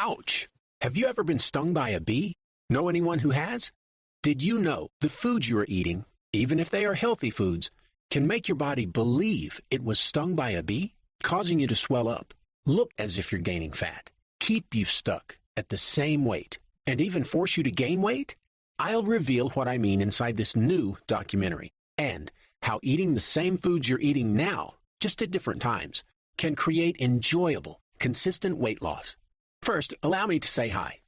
Ouch! Have you ever been stung by a bee? Know anyone who has? Did you know the foods you are eating, even if they are healthy foods, can make your body believe it was stung by a bee, causing you to swell up, look as if you're gaining fat, keep you stuck at the same weight, and even force you to gain weight? I'll reveal what I mean inside this new documentary, and how eating the same foods you're eating now, just at different times, can create enjoyable, consistent weight loss. First, allow me to say hi.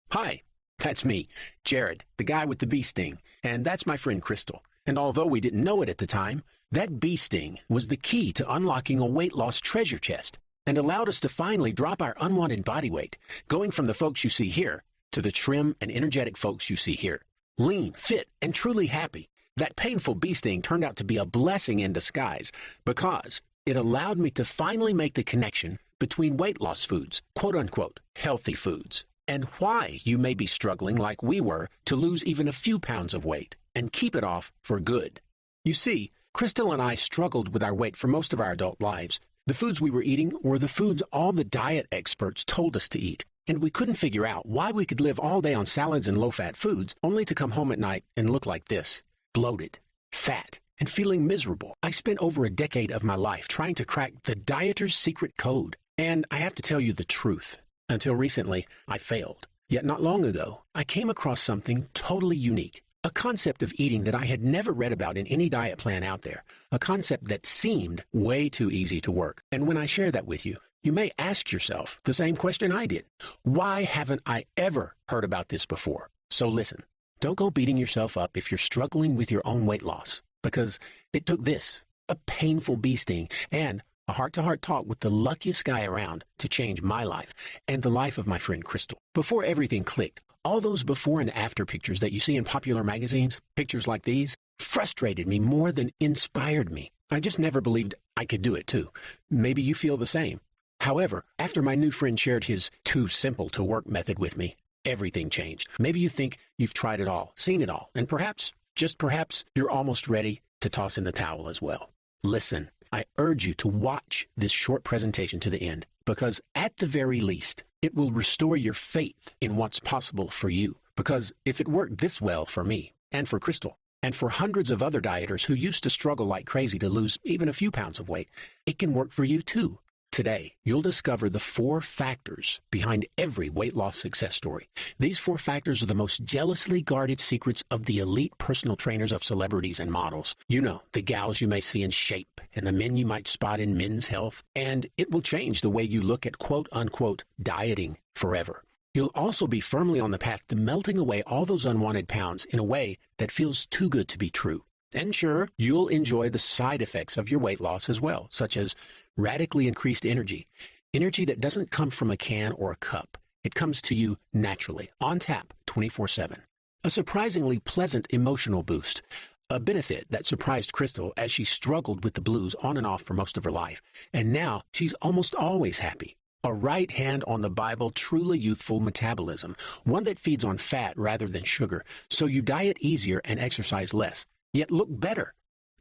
Hi, that's me, Jared, the guy with the bee sting, and that's my friend Crystal. And although we didn't know it at the time, that bee sting was the key to unlocking a weight loss treasure chest and allowed us to finally drop our unwanted body weight, going from the folks you see here to the trim and energetic folks you see here. Lean, fit, and truly happy. That painful bee sting turned out to be a blessing in disguise because it allowed me to finally make the connection between weight loss foods, quote-unquote, healthy foods, and why you may be struggling like we were to lose even a few pounds of weight and keep it off for good. You see, Crystal and I struggled with our weight for most of our adult lives. The foods we were eating were the foods all the diet experts told us to eat, and we couldn't figure out why we could live all day on salads and low-fat foods only to come home at night and look like this, bloated, fat, and feeling miserable. I spent over a decade of my life trying to crack the dieter's secret code. And I have to tell you the truth. Until recently, I failed. Yet not long ago, I came across something totally unique. A concept of eating that I had never read about in any diet plan out there. A concept that seemed way too easy to work. And when I share that with you, you may ask yourself the same question I did. Why haven't I ever heard about this before? So listen, don't go beating yourself up if you're struggling with your own weight loss. Because it took this, a painful bee sting, and a heart-to-heart talk with the luckiest guy around to change my life and the life of my friend Crystal. Before everything clicked, all those before and after pictures that you see in popular magazines, pictures like these, frustrated me more than inspired me. I just never believed I could do it too. Maybe you feel the same. However, after my new friend shared his too simple to work method with me, everything changed. Maybe you think you've tried it all, seen it all, and perhaps, just perhaps, you're almost ready to toss in the towel as well. Listen. I urge you to watch this short presentation to the end, because at the very least, it will restore your faith in what's possible for you. Because if it worked this well for me, and for Crystal, and for hundreds of other dieters who used to struggle like crazy to lose even a few pounds of weight, it can work for you too. Today, you'll discover the 4 factors behind every weight loss success story. These 4 factors are the most jealously guarded secrets of the elite personal trainers of celebrities and models. You know, the gals you may see in Shape and the men you might spot in Men's Health. And it will change the way you look at quote-unquote dieting forever. You'll also be firmly on the path to melting away all those unwanted pounds in a way that feels too good to be true. And sure, you'll enjoy the side effects of your weight loss as well, such as radically increased energy. Energy that doesn't come from a can or a cup. It comes to you naturally, on tap, 24/7. A surprisingly pleasant emotional boost. A benefit that surprised Crystal as she struggled with the blues on and off for most of her life. And now she's almost always happy. A right hand on the Bible, truly youthful metabolism. One that feeds on fat rather than sugar. So you diet easier and exercise less, yet look better.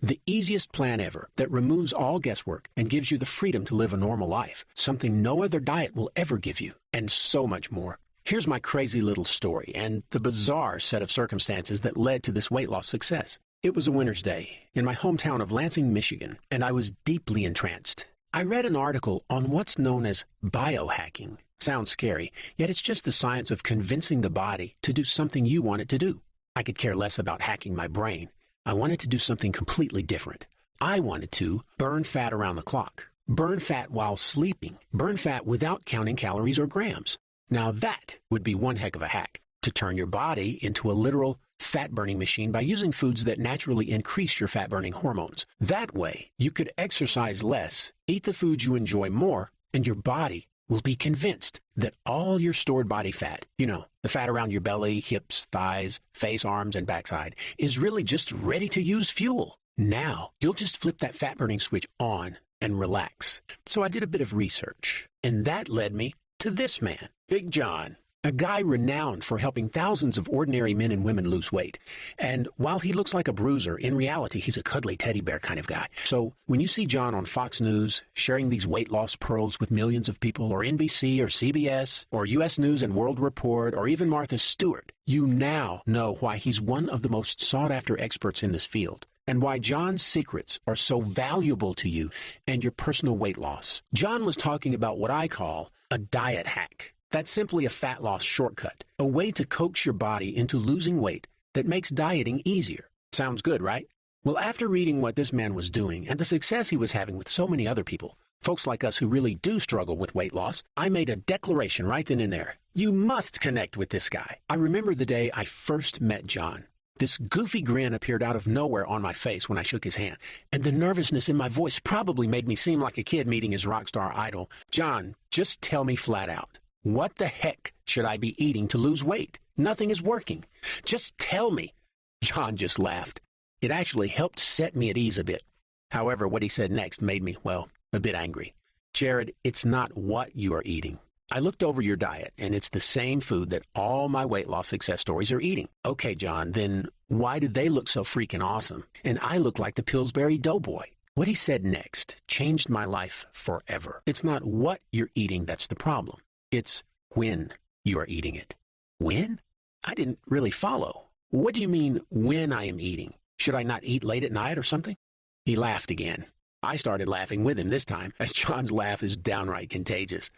The easiest plan ever that removes all guesswork and gives you the freedom to live a normal life, something no other diet will ever give you, and so much more. Here's my crazy little story and the bizarre set of circumstances that led to this weight loss success. It was a winter's day in my hometown of Lansing, Michigan, and I was deeply entranced. I read an article on what's known as biohacking. Sounds scary, yet it's just the science of convincing the body to do something you want it to do. I could care less about hacking my brain. I wanted to do something completely different. I wanted to burn fat around the clock, burn fat while sleeping, burn fat without counting calories or grams. Now that would be one heck of a hack, to turn your body into a literal fat-burning machine by using foods that naturally increase your fat-burning hormones. That way, you could exercise less, eat the foods you enjoy more, and your body will be convinced that all your stored body fat, you know, the fat around your belly, hips, thighs, face, arms, and backside, is really just ready to use fuel. Now, you'll just flip that fat-burning switch on and relax. So I did a bit of research, and that led me to this man, Big John. A guy renowned for helping thousands of ordinary men and women lose weight. And while he looks like a bruiser, in reality, he's a cuddly teddy bear kind of guy. So when you see John on Fox News sharing these weight loss pearls with millions of people, or NBC or CBS or U.S. News and World Report or even Martha Stewart, you now know why he's one of the most sought-after experts in this field, and why John's secrets are so valuable to you and your personal weight loss. John was talking about what I call a diet hack. That's simply a fat loss shortcut, a way to coax your body into losing weight that makes dieting easier. Sounds good, right? Well, after reading what this man was doing and the success he was having with so many other people, folks like us who really do struggle with weight loss, I made a declaration right then and there. You must connect with this guy. I remember the day I first met John. This goofy grin appeared out of nowhere on my face when I shook his hand, and the nervousness in my voice probably made me seem like a kid meeting his rock star idol. John, just tell me flat out. What the heck should I be eating to lose weight? Nothing is working. Just tell me. John just laughed. It actually helped set me at ease a bit. However, what he said next made me, well, a bit angry. Jared, it's not what you are eating. I looked over your diet, and it's the same food that all my weight loss success stories are eating. Okay, John, then why do they look so freaking awesome, and I look like the Pillsbury Doughboy? What he said next changed my life forever. It's not what you're eating that's the problem. It's when you are eating it. When? I didn't really follow. What do you mean, when I am eating? Should I not eat late at night or something? He laughed again. I started laughing with him this time, as John's laugh is downright contagious.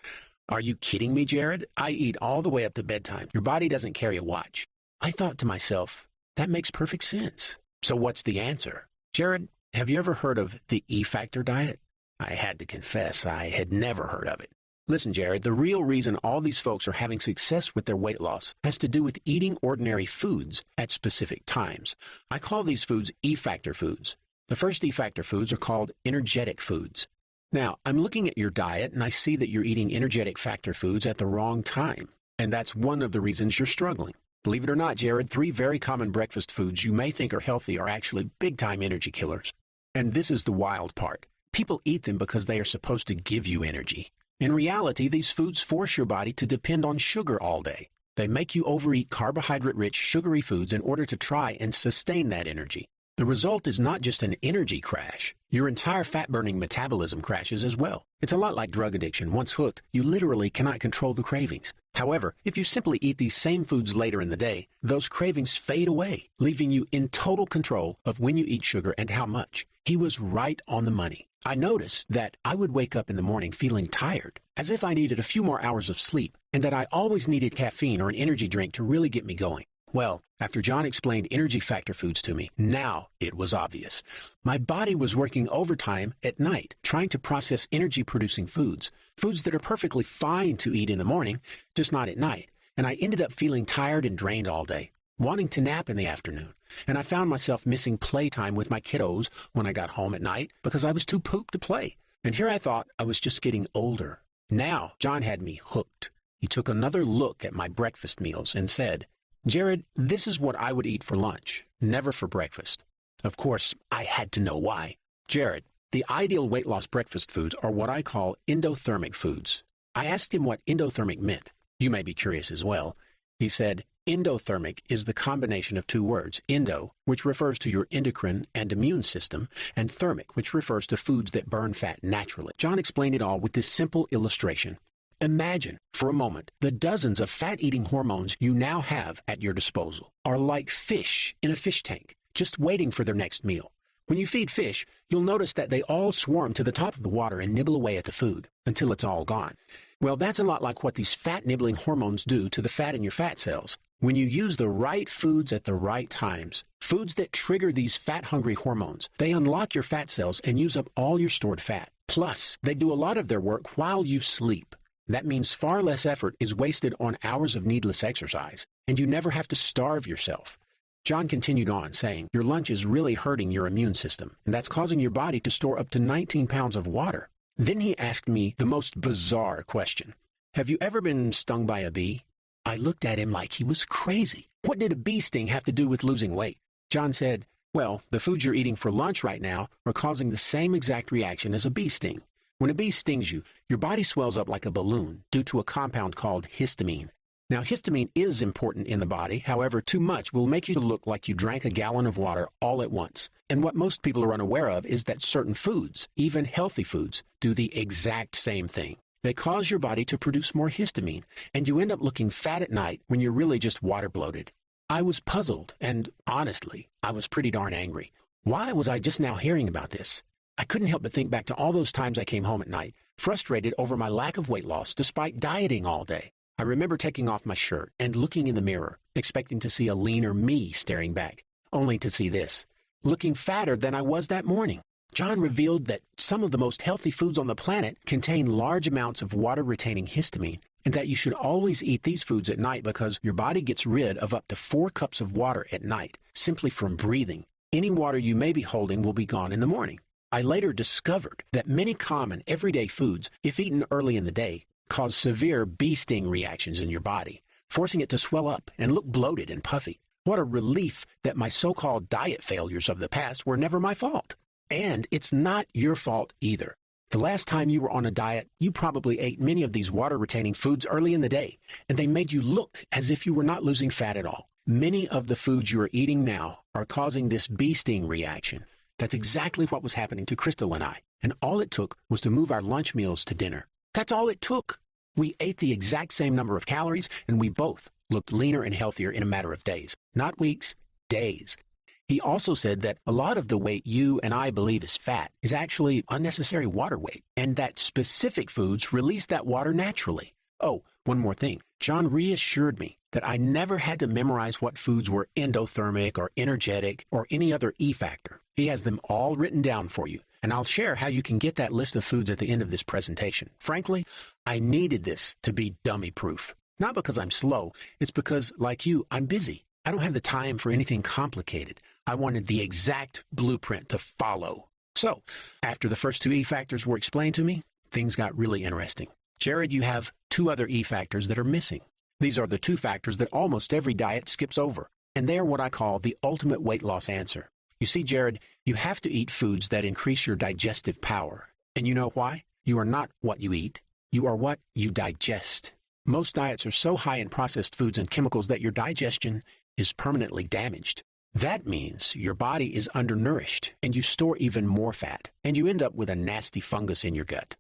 Are you kidding me, Jared? I eat all the way up to bedtime. Your body doesn't carry a watch. I thought to myself, that makes perfect sense. So what's the answer? Jared, have you ever heard of the E-Factor diet? I had to confess, I had never heard of it. Listen, Jared, the real reason all these folks are having success with their weight loss has to do with eating ordinary foods at specific times. I call these foods E-Factor foods. The first E-Factor foods are called energetic foods. Now, I'm looking at your diet, and I see that you're eating energetic factor foods at the wrong time. And that's one of the reasons you're struggling. Believe it or not, Jared, 3 very common breakfast foods you may think are healthy are actually big-time energy killers. And this is the wild part. People eat them because they are supposed to give you energy. In reality, these foods force your body to depend on sugar all day. They make you overeat carbohydrate-rich, sugary foods in order to try and sustain that energy. The result is not just an energy crash. Your entire fat-burning metabolism crashes as well. It's a lot like drug addiction. Once hooked, you literally cannot control the cravings. However, if you simply eat these same foods later in the day, those cravings fade away, leaving you in total control of when you eat sugar and how much. He was right on the money. I noticed that I would wake up in the morning feeling tired, as if I needed a few more hours of sleep, and that I always needed caffeine or an energy drink to really get me going. Well, after John explained energy factor foods to me, now it was obvious. My body was working overtime at night, trying to process energy-producing foods, foods that are perfectly fine to eat in the morning, just not at night, and I ended up feeling tired and drained all day, wanting to nap in the afternoon, and I found myself missing playtime with my kiddos when I got home at night because I was too pooped to play. And here I thought I was just getting older. Now, John had me hooked. He took another look at my breakfast meals and said, Jared, this is what I would eat for lunch, never for breakfast. Of course, I had to know why. Jared, the ideal weight loss breakfast foods are what I call endothermic foods. I asked him what endothermic meant. You may be curious as well. He said, endothermic is the combination of 2 words, endo, which refers to your endocrine and immune system, and thermic, which refers to foods that burn fat naturally. John explained it all with this simple illustration. Imagine, for a moment, the dozens of fat-eating hormones you now have at your disposal are like fish in a fish tank, just waiting for their next meal. When you feed fish, you'll notice that they all swarm to the top of the water and nibble away at the food until it's all gone. Well, that's a lot like what these fat-nibbling hormones do to the fat in your fat cells. When you use the right foods at the right times, foods that trigger these fat-hungry hormones, they unlock your fat cells and use up all your stored fat. Plus, they do a lot of their work while you sleep. That means far less effort is wasted on hours of needless exercise, and you never have to starve yourself. John continued on, saying, your lunch is really hurting your immune system, and that's causing your body to store up to 19 pounds of water. Then he asked me the most bizarre question. Have you ever been stung by a bee? I looked at him like he was crazy. What did a bee sting have to do with losing weight? John said, well, the foods you're eating for lunch right now are causing the same exact reaction as a bee sting. When a bee stings you, your body swells up like a balloon due to a compound called histamine. Now, histamine is important in the body. However, too much will make you look like you drank a gallon of water all at once. And what most people are unaware of is that certain foods, even healthy foods, do the exact same thing. They cause your body to produce more histamine, and you end up looking fat at night when you're really just water bloated. I was puzzled, and honestly, I was pretty darn angry. Why was I just now hearing about this? I couldn't help but think back to all those times I came home at night, frustrated over my lack of weight loss despite dieting all day. I remember taking off my shirt and looking in the mirror, expecting to see a leaner me staring back, only to see this, looking fatter than I was that morning. John revealed that some of the most healthy foods on the planet contain large amounts of water-retaining histamine, and that you should always eat these foods at night because your body gets rid of up to 4 cups of water at night, simply from breathing. Any water you may be holding will be gone in the morning. I later discovered that many common everyday foods, if eaten early in the day, cause severe bee sting reactions in your body, forcing it to swell up and look bloated and puffy. What a relief that my so-called diet failures of the past were never my fault. And it's not your fault either. The last time you were on a diet, you probably ate many of these water-retaining foods early in the day, and they made you look as if you were not losing fat at all. Many of the foods you are eating now are causing this bee sting reaction. That's exactly what was happening to Crystal and I, and all it took was to move our lunch meals to dinner. That's all it took. We ate the exact same number of calories, and we both looked leaner and healthier in a matter of days. Not weeks, days. He also said that a lot of the weight you and I believe is fat is actually unnecessary water weight, and that specific foods release that water naturally. Oh, one more thing. John reassured me that I never had to memorize what foods were endothermic or energetic or any other E factor. He has them all written down for you, and I'll share how you can get that list of foods at the end of this presentation. Frankly, I needed this to be dummy-proof. Not because I'm slow, it's because, like you, I'm busy. I don't have the time for anything complicated. I wanted the exact blueprint to follow. So, after the first 2 E factors were explained to me, things got really interesting. Jared, you have 2 other E factors that are missing. These are the 2 factors that almost every diet skips over, and they are what I call the ultimate weight loss answer. You see, Jared, you have to eat foods that increase your digestive power. And you know why? You are not what you eat. You are what you digest. Most diets are so high in processed foods and chemicals that your digestion is permanently damaged. That means your body is undernourished, and you store even more fat, and you end up with a nasty fungus in your gut.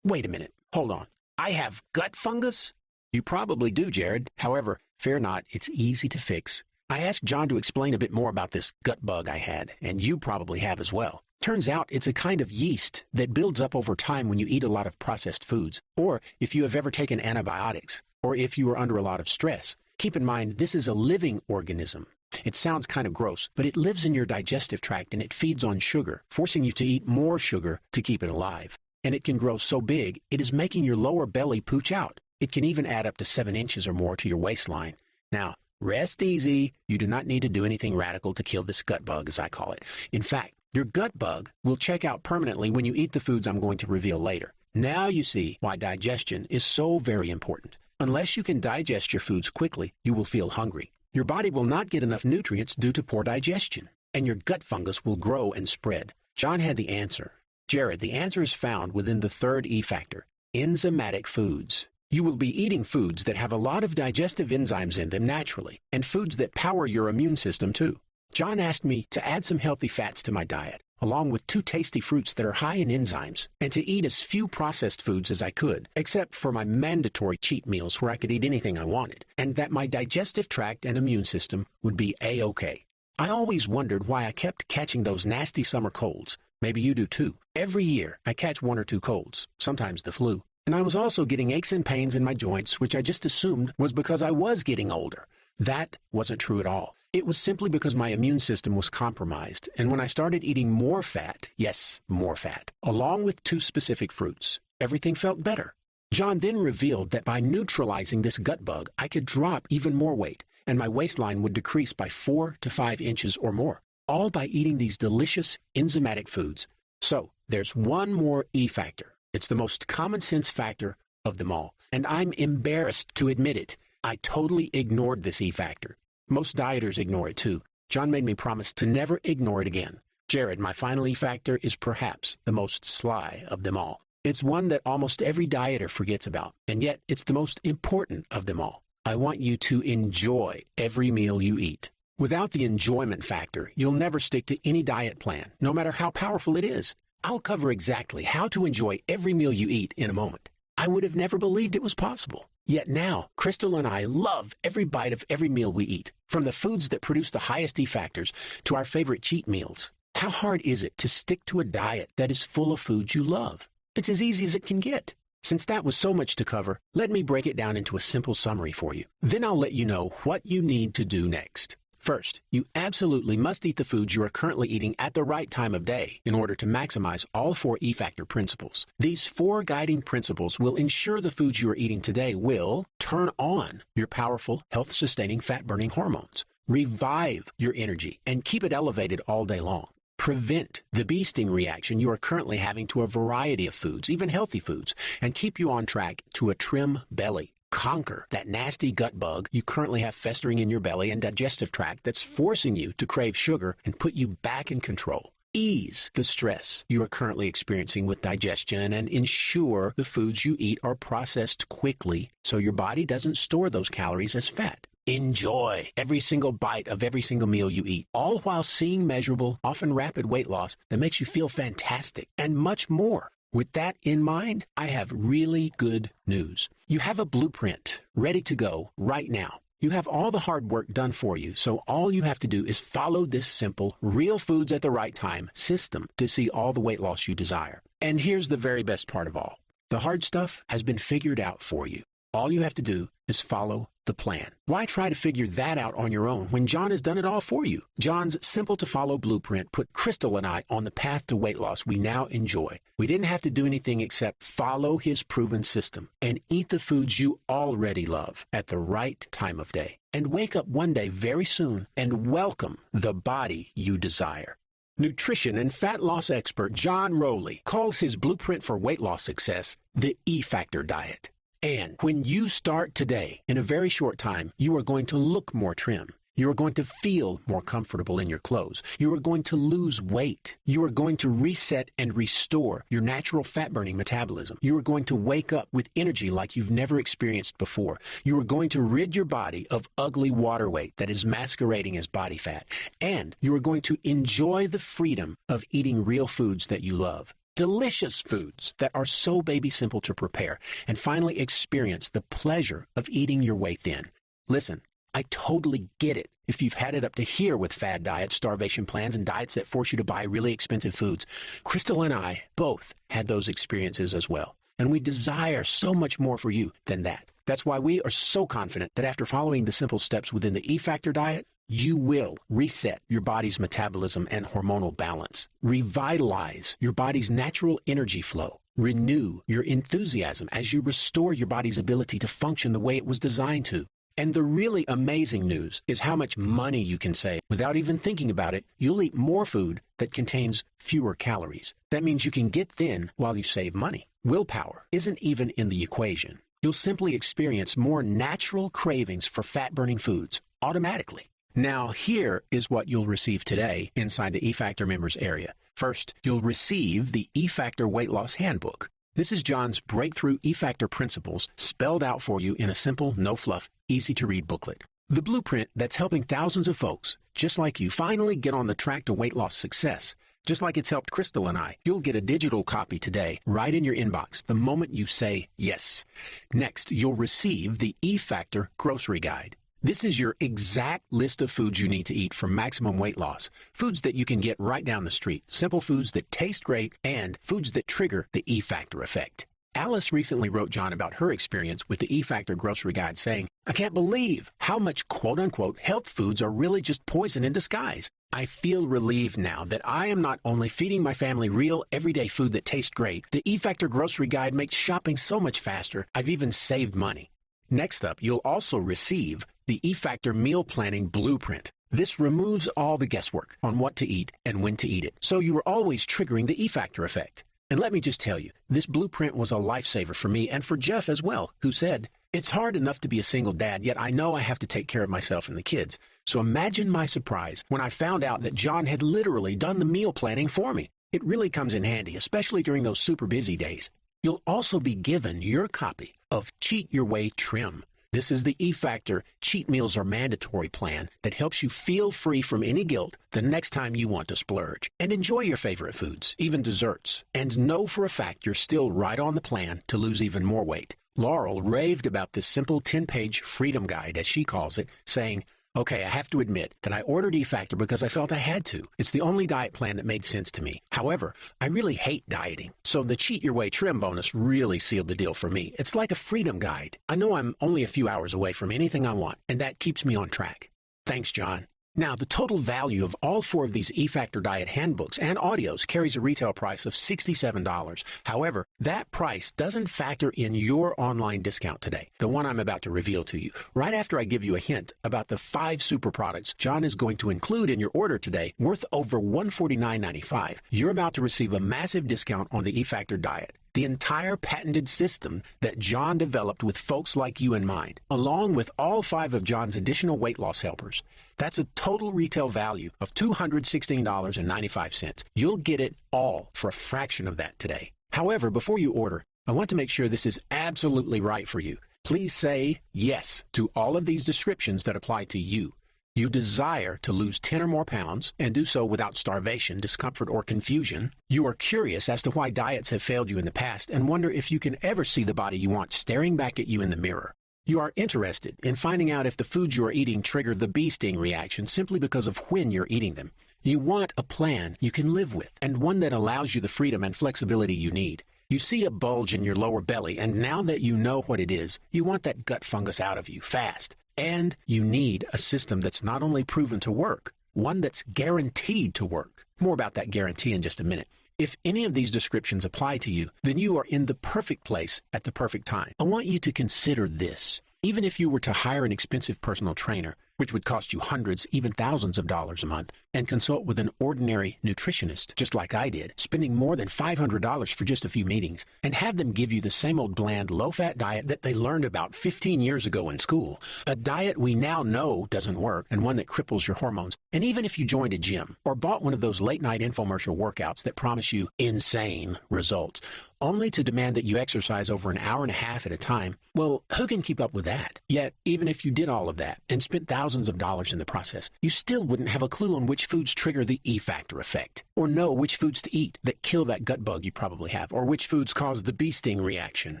Wait a minute. Hold on. I have gut fungus? You probably do, Jared. However, fear not, it's easy to fix. I asked John to explain a bit more about this gut bug I had, and you probably have as well. Turns out it's a kind of yeast that builds up over time when you eat a lot of processed foods, or if you have ever taken antibiotics, or if you are under a lot of stress. Keep in mind, this is a living organism. It sounds kind of gross, but it lives in your digestive tract and it feeds on sugar, forcing you to eat more sugar to keep it alive. And it can grow so big, it is making your lower belly pooch out. It can even add up to 7 inches or more to your waistline. Now, rest easy. You do not need to do anything radical to kill this gut bug, as I call it. In fact, your gut bug will check out permanently when you eat the foods I'm going to reveal later. Now you see why digestion is so very important. Unless you can digest your foods quickly, you will feel hungry. Your body will not get enough nutrients due to poor digestion, and your gut fungus will grow and spread. John had the answer. Jared, the answer is found within the 3rd E factor, enzymatic foods. You will be eating foods that have a lot of digestive enzymes in them naturally, and foods that power your immune system too. John asked me to add some healthy fats to my diet, along with 2 tasty fruits that are high in enzymes, and to eat as few processed foods as I could, except for my mandatory cheat meals where I could eat anything I wanted, and that my digestive tract and immune system would be A-OK. I always wondered why I kept catching those nasty summer colds. Maybe you do too. Every year, I catch 1 or 2 colds, sometimes the flu. And I was also getting aches and pains in my joints, which I just assumed was because I was getting older. That wasn't true at all. It was simply because my immune system was compromised, and when I started eating more fat, yes, more fat, along with 2 specific fruits, everything felt better. John then revealed that by neutralizing this gut bug, I could drop even more weight, and my waistline would decrease by 4 to 5 inches or more, all by eating these delicious enzymatic foods. So, there's one more E factor. It's the most common sense factor of them all, and I'm embarrassed to admit it. I totally ignored this E factor. Most dieters ignore it too. John made me promise to never ignore it again. Jared, my final E factor is perhaps the most sly of them all. It's one that almost every dieter forgets about, and yet it's the most important of them all. I want you to enjoy every meal you eat. Without the enjoyment factor, you'll never stick to any diet plan, no matter how powerful it is. I'll cover exactly how to enjoy every meal you eat in a moment. I would have never believed it was possible. Yet now, Crystal and I love every bite of every meal we eat, from the foods that produce the highest E factors to our favorite cheat meals. How hard is it to stick to a diet that is full of foods you love? It's as easy as it can get. Since that was so much to cover, let me break it down into a simple summary for you. Then I'll let you know what you need to do next. First, you absolutely must eat the foods you are currently eating at the right time of day in order to maximize all 4 E-factor principles. These 4 guiding principles will ensure the foods you are eating today will turn on your powerful, health-sustaining, fat-burning hormones, revive your energy, and keep it elevated all day long. Prevent the bee sting reaction you are currently having to a variety of foods, even healthy foods, and keep you on track to a trim belly. Conquer that nasty gut bug you currently have festering in your belly and digestive tract that's forcing you to crave sugar and put you back in control. Ease the stress you are currently experiencing with digestion and ensure the foods you eat are processed quickly so your body doesn't store those calories as fat. Enjoy every single bite of every single meal you eat, all while seeing measurable, often rapid weight loss that makes you feel fantastic and much more. With that in mind, I have really good news. You have a blueprint ready to go right now. You have all the hard work done for you, so all you have to do is follow this simple, real foods at the right time system to see all the weight loss you desire. And here's the very best part of all. The hard stuff has been figured out for you. All you have to do is follow the plan. Why try to figure that out on your own when John has done it all for you? John's simple-to-follow blueprint put Crystal and I on the path to weight loss we now enjoy. We didn't have to do anything except follow his proven system and eat the foods you already love at the right time of day. And wake up one day very soon and welcome the body you desire. Nutrition and fat loss expert John Rowley calls his blueprint for weight loss success the E-Factor diet. And when you start today, in a very short time, you are going to look more trim. You are going to feel more comfortable in your clothes. You are going to lose weight. You are going to reset and restore your natural fat-burning metabolism. You are going to wake up with energy like you've never experienced before. You are going to rid your body of ugly water weight that is masquerading as body fat. And you are going to enjoy the freedom of eating real foods that you love. Delicious foods that are so baby simple to prepare, and finally experience the pleasure of eating your way thin. Listen, I totally get it if you've had it up to here with fad diets, starvation plans, and diets that force you to buy really expensive foods. Crystal and I both had those experiences as well, and we desire so much more for you than that. That's why we are so confident that after following the simple steps within the E-Factor diet, you will reset your body's metabolism and hormonal balance, revitalize your body's natural energy flow, renew your enthusiasm as you restore your body's ability to function the way it was designed to. And the really amazing news is how much money you can save. Without even thinking about it, you'll eat more food that contains fewer calories. That means you can get thin while you save money. Willpower isn't even in the equation. You'll simply experience more natural cravings for fat-burning foods automatically. Now, here is what you'll receive today inside the E-Factor members area. First, you'll receive the E-Factor Weight Loss Handbook. This is John's breakthrough E-Factor principles spelled out for you in a simple, no-fluff, easy-to-read booklet. The blueprint that's helping thousands of folks, just like you, finally get on the track to weight loss success. Just like it's helped Crystal and I, you'll get a digital copy today, right in your inbox, the moment you say yes. Next, you'll receive the E-Factor Grocery Guide. This is your exact list of foods you need to eat for maximum weight loss. Foods that you can get right down the street. Simple foods that taste great and foods that trigger the E-Factor effect. Alice recently wrote John about her experience with the E-Factor Grocery Guide saying, "I can't believe how much quote-unquote health foods are really just poison in disguise. I feel relieved now that I am not only feeding my family real, everyday food that tastes great, the E-Factor Grocery Guide makes shopping so much faster. I've even saved money." Next up, you'll also receive the E-Factor Meal Planning Blueprint. This removes all the guesswork on what to eat and when to eat it, so you are always triggering the E-Factor effect. And let me just tell you, this blueprint was a lifesaver for me and for Jeff as well, who said, "It's hard enough to be a single dad, yet I know I have to take care of myself and the kids." So imagine my surprise when I found out that John had literally done the meal planning for me. It really comes in handy, especially during those super busy days. You'll also be given your copy of Cheat Your Way Trim. This is the E-Factor Cheat Meals Are Mandatory plan that helps you feel free from any guilt the next time you want to splurge. And enjoy your favorite foods, even desserts. And know for a fact you're still right on the plan to lose even more weight. Laurel raved about this simple 10-page freedom guide, as she calls it, saying, "Okay, I have to admit that I ordered E-Factor because I felt I had to. It's the only diet plan that made sense to me. However, I really hate dieting, so the Cheat Your Way trim bonus really sealed the deal for me. It's like a freedom guide. I know I'm only a few hours away from anything I want, and that keeps me on track." Thanks, John. Now, the total value of all 4 of these E-Factor diet handbooks and audios carries a retail price of $67. However, that price doesn't factor in your online discount today, the one I'm about to reveal to you. Right after I give you a hint about the 5 super products John is going to include in your order today, worth over $149.95, you're about to receive a massive discount on the E-Factor diet. The entire patented system that John developed with folks like you in mind, along with all 5 of John's additional weight loss helpers. That's a total retail value of $216.95. You'll get it all for a fraction of that today. However, before you order, I want to make sure this is absolutely right for you. Please say yes to all of these descriptions that apply to you. You desire to lose 10 or more pounds and do so without starvation, discomfort, or confusion. You are curious as to why diets have failed you in the past and wonder if you can ever see the body you want staring back at you in the mirror. You are interested in finding out if the foods you are eating trigger the bee sting reaction simply because of when you're eating them. You want a plan you can live with and one that allows you the freedom and flexibility you need. You see a bulge in your lower belly, and now that you know what it is, you want that gut fungus out of you fast. And you need a system that's not only proven to work, one that's guaranteed to work. More about that guarantee in just a minute. If any of these descriptions apply to you, then you are in the perfect place at the perfect time. I want you to consider this. Even if you were to hire an expensive personal trainer, which would cost you hundreds, even thousands of dollars a month, and consult with an ordinary nutritionist, just like I did, spending more than $500 for just a few meetings, and have them give you the same old bland, low-fat diet that they learned about 15 years ago in school, a diet we now know doesn't work, and one that cripples your hormones. And even if you joined a gym, or bought one of those late-night infomercial workouts that promise you insane results, only to demand that you exercise over an hour and a half at a time, well, who can keep up with that? Yet, even if you did all of that and spent thousands of dollars in the process, you still wouldn't have a clue on which foods trigger the E-Factor effect, or know which foods to eat that kill that gut bug you probably have, or which foods cause the bee sting reaction.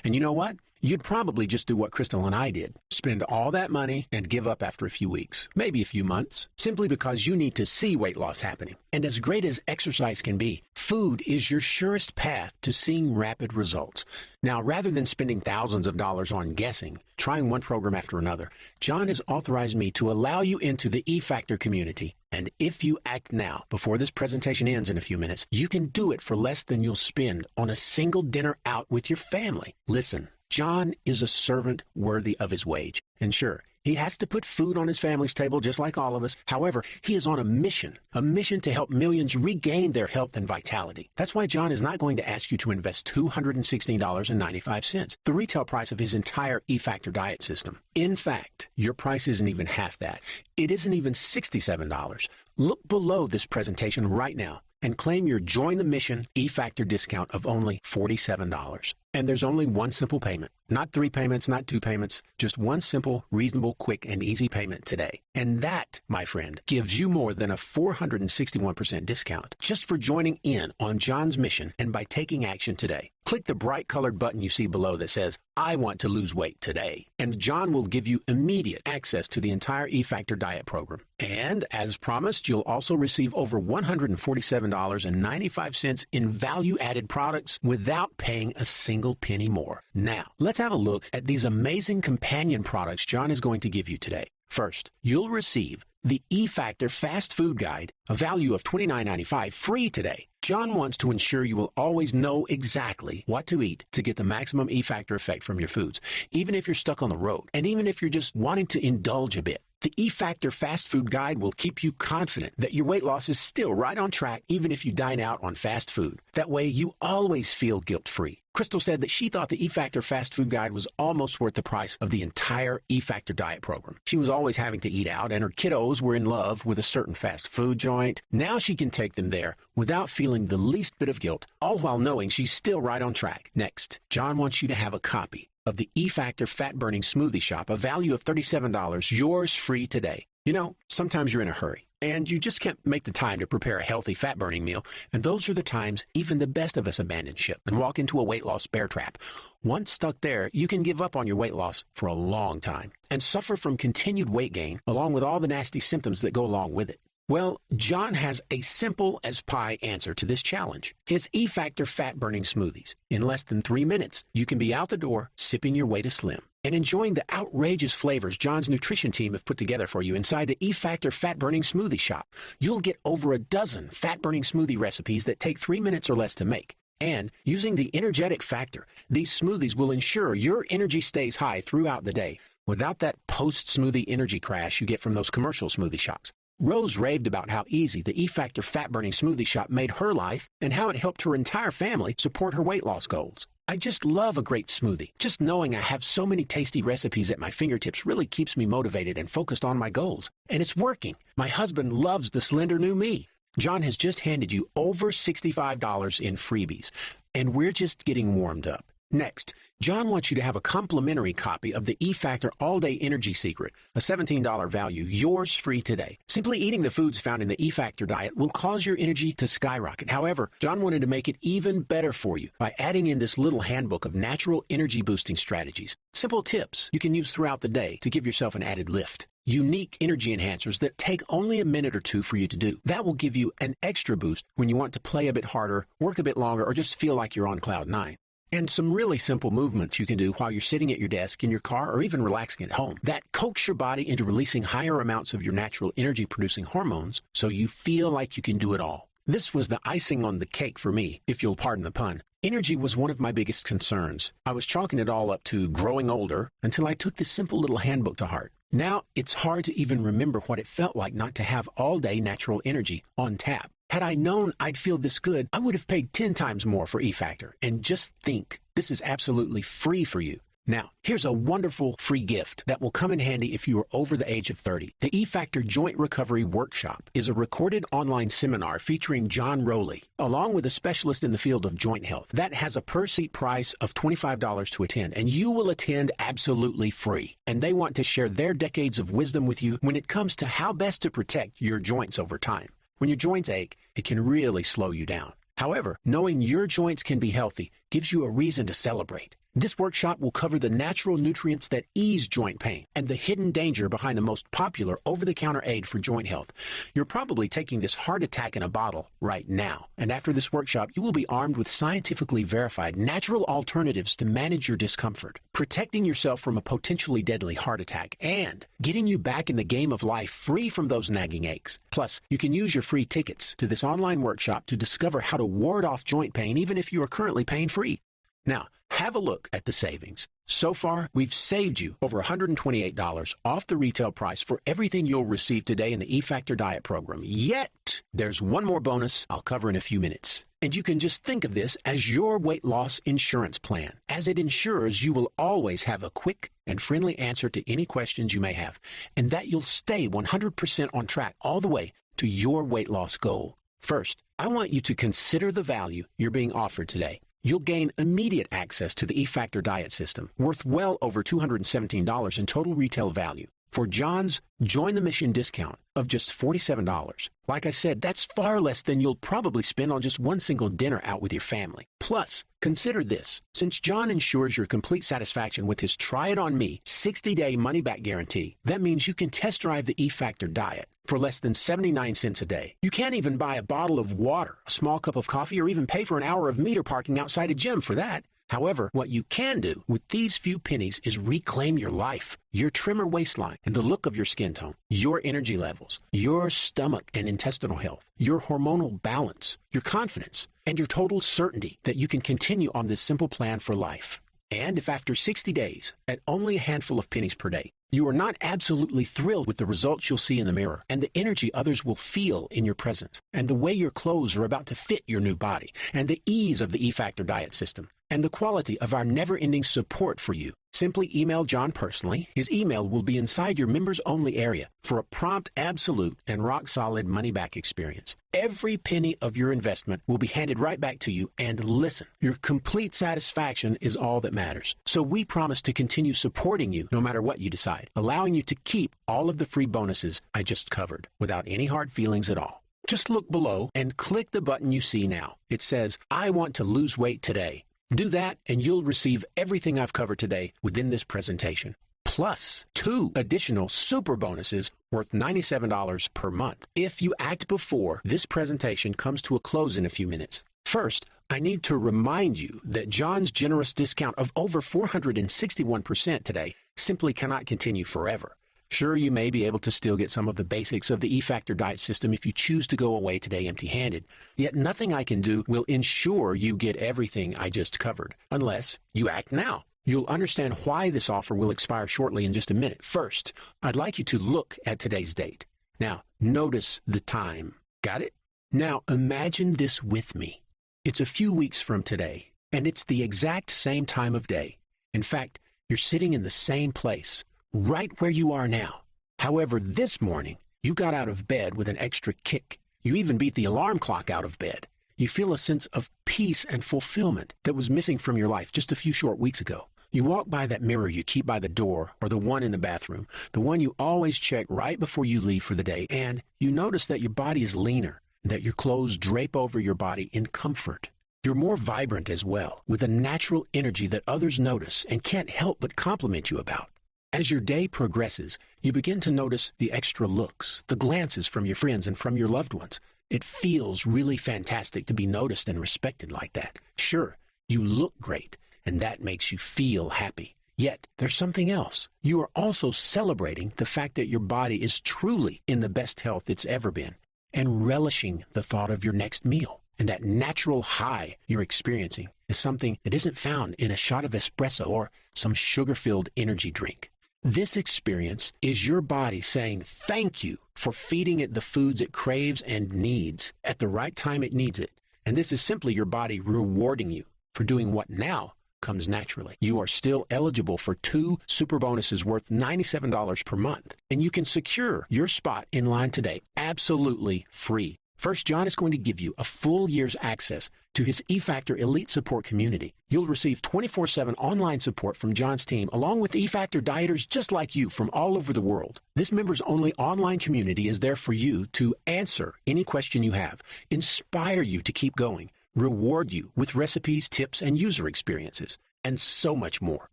And you know what? You'd probably just do what Crystal and I did. Spend all that money and give up after a few weeks, maybe a few months, simply because you need to see weight loss happening. And as great as exercise can be, food is your surest path to seeing rapid results. Now, rather than spending thousands of dollars on guessing, trying one program after another, John has authorized me to allow you into the E-Factor community. And if you act now, before this presentation ends in a few minutes, you can do it for less than you'll spend on a single dinner out with your family. Listen, John is a servant worthy of his wage. And sure, he has to put food on his family's table just like all of us. However, he is on a mission to help millions regain their health and vitality. That's why John is not going to ask you to invest $216.95, the retail price of his entire E-Factor diet system. In fact, your price isn't even half that. It isn't even $67. Look below this presentation right now and claim your Join the Mission E-Factor discount of only $47. And there's only one simple payment. Not 3 payments, not 2 payments, just one simple, reasonable, quick, and easy payment today. And that, my friend, gives you more than a 461% discount just for joining in on John's mission and by taking action today. Click the bright colored button you see below that says, I want to lose weight today. And John will give you immediate access to the entire E-Factor diet program. And as promised, you'll also receive over $147.95 in value-added products without paying a single penny more. Now, let's have a look at these amazing companion products John is going to give you today. First, you'll receive the E-Factor Fast Food Guide, a value of $29.95, free today. John wants to ensure you will always know exactly what to eat to get the maximum E-Factor effect from your foods, even if you're stuck on the road, and even if you're just wanting to indulge a bit. The E-Factor Fast Food Guide will keep you confident that your weight loss is still right on track even if you dine out on fast food. That way you always feel guilt-free. Crystal said that she thought the E-Factor Fast Food Guide was almost worth the price of the entire E-Factor diet program. She was always having to eat out, and her kiddos were in love with a certain fast food joint. Now she can take them there without feeling the least bit of guilt, all while knowing she's still right on track. Next, John wants you to have a copy of the E-Factor Fat Burning Smoothie Shop, a value of $37, yours free today. You know, sometimes you're in a hurry, and you just can't make the time to prepare a healthy fat-burning meal, and those are the times even the best of us abandon ship and walk into a weight loss bear trap. Once stuck there, you can give up on your weight loss for a long time and suffer from continued weight gain, along with all the nasty symptoms that go along with it. Well, John has a simple as pie answer to this challenge. His E-Factor fat-burning smoothies. In less than 3 minutes, you can be out the door, sipping your way to slim, and enjoying the outrageous flavors John's nutrition team have put together for you inside the E-Factor fat-burning smoothie shop. You'll get over a dozen fat-burning smoothie recipes that take 3 minutes or less to make. And using the energetic factor, these smoothies will ensure your energy stays high throughout the day without that post-smoothie energy crash you get from those commercial smoothie shops. Rose raved about how easy the E-Factor fat-burning smoothie shop made her life and how it helped her entire family support her weight loss goals. I just love a great smoothie. Just knowing I have so many tasty recipes at my fingertips really keeps me motivated and focused on my goals. And it's working. My husband loves the slender new me. John has just handed you over $65 in freebies, and we're just getting warmed up. Next, John wants you to have a complimentary copy of the E-Factor All-Day Energy Secret, a $17 value, yours free today. Simply eating the foods found in the E-Factor diet will cause your energy to skyrocket. However, John wanted to make it even better for you by adding in this little handbook of natural energy-boosting strategies. Simple tips you can use throughout the day to give yourself an added lift. Unique energy enhancers that take only a minute or two for you to do. That will give you an extra boost when you want to play a bit harder, work a bit longer, or just feel like you're on cloud nine. And some really simple movements you can do while you're sitting at your desk, in your car, or even relaxing at home. That coax your body into releasing higher amounts of your natural energy-producing hormones so you feel like you can do it all. This was the icing on the cake for me, if you'll pardon the pun. Energy was one of my biggest concerns. I was chalking it all up to growing older until I took this simple little handbook to heart. Now, it's hard to even remember what it felt like not to have all-day natural energy on tap. Had I known I'd feel this good, I would have paid 10 times more for E-Factor. And just think, this is absolutely free for you. Now, here's a wonderful free gift that will come in handy if you are over the age of 30. The E-Factor Joint Recovery Workshop is a recorded online seminar featuring John Rowley, along with a specialist in the field of joint health. That has a per-seat price of $25 to attend, and you will attend absolutely free. And they want to share their decades of wisdom with you when it comes to how best to protect your joints over time. When your joints ache, it can really slow you down. However, knowing your joints can be healthy gives you a reason to celebrate. This workshop will cover the natural nutrients that ease joint pain and the hidden danger behind the most popular over-the-counter aid for joint health. You're probably taking this heart attack in a bottle right now. And after this workshop, you will be armed with scientifically verified natural alternatives to manage your discomfort, protecting yourself from a potentially deadly heart attack, and getting you back in the game of life free from those nagging aches. Plus, you can use your free tickets to this online workshop to discover how to ward off joint pain even if you are currently pain-free. Now, have a look at the savings. So far, we've saved you over $128 off the retail price for everything you'll receive today in the E-Factor Diet program. Yet, there's one more bonus I'll cover in a few minutes. And you can just think of this as your weight loss insurance plan, as it ensures you will always have a quick and friendly answer to any questions you may have, and that you'll stay 100% on track all the way to your weight loss goal. First, I want you to consider the value you're being offered today. You'll gain immediate access to the E-Factor diet system, worth well over $217 in total retail value. For John's Join the Mission discount of just $47. Like I said, that's far less than you'll probably spend on just one single dinner out with your family. Plus, consider this. Since John ensures your complete satisfaction with his Try It On Me 60-day money-back guarantee, that means you can test drive the E-Factor diet for less than 79 cents a day. You can't even buy a bottle of water, a small cup of coffee, or even pay for an hour of meter parking outside a gym for that. However, what you can do with these few pennies is reclaim your life, your trimmer waistline, and the look of your skin tone, your energy levels, your stomach and intestinal health, your hormonal balance, your confidence, and your total certainty that you can continue on this simple plan for life. And if after 60 days, at only a handful of pennies per day, you are not absolutely thrilled with the results you'll see in the mirror, and the energy others will feel in your presence, and the way your clothes are about to fit your new body, and the ease of the E-Factor diet system, and the quality of our never-ending support for you, Simply email John personally. His email will be inside your members-only area for a prompt, absolute, and rock-solid money-back experience. Every penny of your investment will be handed right back to you, and listen, your complete satisfaction is all that matters. So we promise to continue supporting you no matter what you decide, allowing you to keep all of the free bonuses I just covered without any hard feelings at all. Just look below and click the button you see now. It says, I want to lose weight today. Do that and you'll receive everything I've covered today within this presentation, plus 2 additional super bonuses worth $97 per month if you act before this presentation comes to a close in a few minutes. First, I need to remind you that John's generous discount of over 461% today simply cannot continue forever. Sure, you may be able to still get some of the basics of the E-Factor diet system if you choose to go away today empty-handed. Yet nothing I can do will ensure you get everything I just covered, unless you act now. You'll understand why this offer will expire shortly in just a minute. First, I'd like you to look at today's date. Now, notice the time. Got it? Now, imagine this with me. It's a few weeks from today, and it's the exact same time of day. In fact, you're sitting in the same place, right where you are now. However, this morning, you got out of bed with an extra kick. You even beat the alarm clock out of bed. You feel a sense of peace and fulfillment that was missing from your life just a few short weeks ago. You walk by that mirror you keep by the door, or the one in the bathroom, the one you always check right before you leave for the day, and you notice that your body is leaner, that your clothes drape over your body in comfort. You're more vibrant as well, with a natural energy that others notice and can't help but compliment you about. As your day progresses, you begin to notice the extra looks, the glances from your friends and from your loved ones. It feels really fantastic to be noticed and respected like that. Sure, you look great, and that makes you feel happy. Yet, there's something else. You are also celebrating the fact that your body is truly in the best health it's ever been, and relishing the thought of your next meal. And that natural high you're experiencing is something that isn't found in a shot of espresso or some sugar-filled energy drink. This experience is your body saying thank you for feeding it the foods it craves and needs at the right time it needs it. And this is simply your body rewarding you for doing what now comes naturally. You are still eligible for 2 super bonuses worth $97 per month. And you can secure your spot in line today absolutely free. First, John is going to give you a full year's access to his E-Factor Elite Support community. You'll receive 24/7 online support from John's team, along with E-Factor dieters just like you from all over the world. This members-only online community is there for you to answer any question you have, inspire you to keep going, reward you with recipes, tips, and user experiences, and so much more.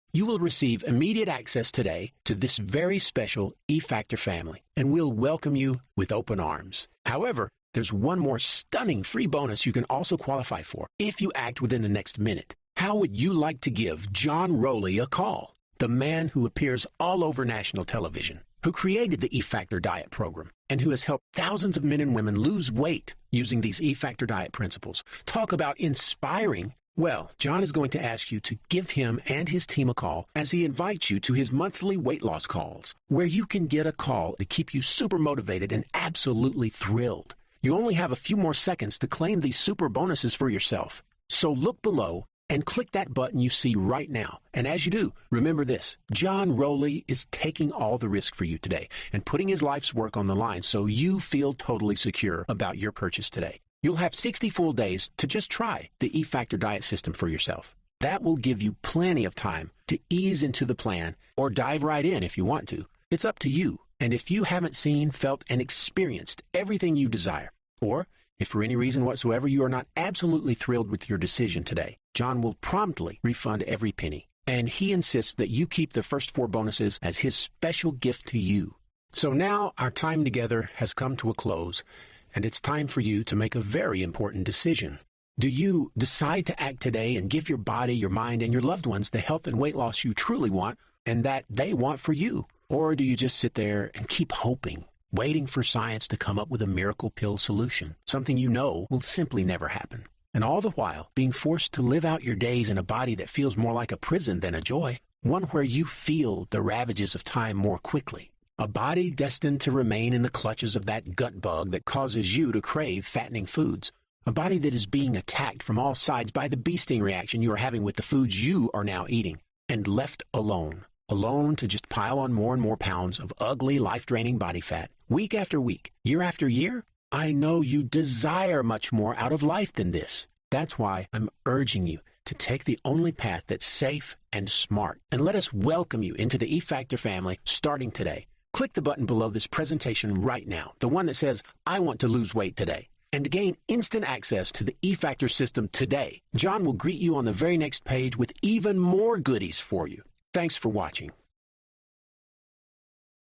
You will receive immediate access today to this very special E-Factor family, and we'll welcome you with open arms. However, there's one more stunning free bonus you can also qualify for if you act within the next minute. How would you like to give John Rowley a call? The man who appears all over national television, who created the E-Factor diet program, and who has helped thousands of men and women lose weight using these E-Factor diet principles. Talk about inspiring. Well, John is going to ask you to give him and his team a call as he invites you to his monthly weight loss calls, where you can get a call to keep you super motivated and absolutely thrilled. You only have a few more seconds to claim these super bonuses for yourself. So look below and click that button you see right now. And as you do, remember this: John Rowley is taking all the risk for you today and putting his life's work on the line so you feel totally secure about your purchase today. You'll have 60 full days to just try the E-Factor diet system for yourself. That will give you plenty of time to ease into the plan or dive right in if you want to. It's up to you. And if you haven't seen, felt, and experienced everything you desire, or if for any reason whatsoever you are not absolutely thrilled with your decision today, John will promptly refund every penny. And he insists that you keep the first 4 bonuses as his special gift to you. So now our time together has come to a close, and it's time for you to make a very important decision. Do you decide to act today and give your body, your mind, and your loved ones the health and weight loss you truly want and that they want for you? Or do you just sit there and keep hoping, waiting for science to come up with a miracle pill solution, something you know will simply never happen? And all the while, being forced to live out your days in a body that feels more like a prison than a joy, one where you feel the ravages of time more quickly. A body destined to remain in the clutches of that gut bug that causes you to crave fattening foods. A body that is being attacked from all sides by the bee sting reaction you are having with the foods you are now eating. and left alone. Alone to just pile on more and more pounds of ugly, life-draining body fat. Week after week, year after year, I know you desire much more out of life than this. That's why I'm urging you to take the only path that's safe and smart. And let us welcome you into the E-Factor family starting today. Click the button below this presentation right now, the one that says, I want to lose weight today. And to gain instant access to the E-Factor system today, John will greet you on the very next page with even more goodies for you. Thanks for watching.